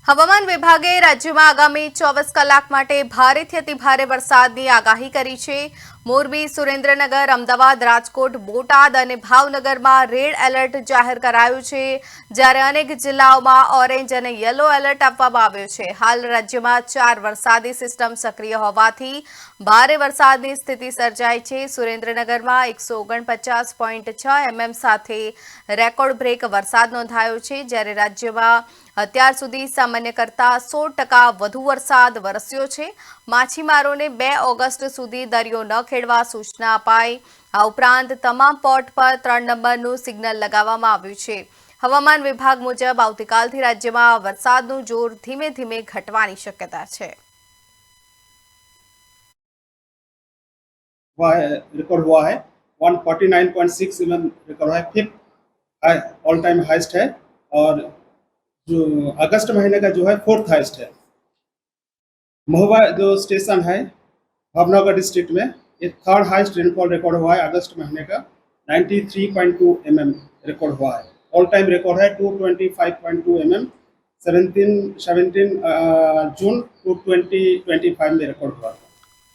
હવામાન વિભાગે રાજ્યમાં આગામી 24 કલાક માટે ભારેથી અતિભારે વરસાદની આગાહી કરી છે। મોરબી, સુરેન્દ્રનગર, અમદાવાદ, રાજકોટ, બોટાદ અને ભાવનગરમાં રેડ એલર્ટ જાહેર કરાયું છે, જ્યારે અનેક જિલ્લાઓમાં ઓરેન્જ અને યલો એલર્ટ આપવામાં આવ્યું છે। હાલ રાજ્યમાં 4 વરસાદી સિસ્ટમ સક્રિય હોવાથી ભારે વરસાદની સ્થિતિ સર્જાઈ છે। સુરેન્દ્રનગરમાં 149.6 mm સાથે રેકોર્ડ બ્રેક વરસાદ નોંધાયો છે, જ્યારે રાજ્યમાં અત્યાર સુધી સામાન્ય કરતાં 100% વધુ વરસાદ વરસ્યો છે। માછીમારોને 2 ઓગસ્ટ સુધી દરિયો ન ખેડવા સૂચના અપાઈ। આ ઉપરાંત તમામ પોર્ટ પર 3 નંબરનું સિગ્નલ લગાવવામાં આવ્યું છે। હવામાન વિભાગ મુજબ આવતીકાલથી રાજ્યમાં વરસાદનું જોર ધીમે ધીમે ઘટવાની શક્યતા છે। रिकॉर्ड हुआ है 149.6 mm रिकॉर्ड है, फिफ्थ ऑल टाइम हाइस्ट है और जो अगस्त महीने का जो है 4th हाइस्ट है। महुआ जो स्टेशन है भावनगर डिस्ट्रिक्ट में, ये 3rd हाइस्ट रेनफॉल रिकॉर्ड हुआ है अगस्त महीने का 93.2 mm रिकॉर्ड हुआ है। ऑल टाइम रिकॉर्ड है 225.2 mm 17 जून 2025 में रिकॉर्ड हुआ।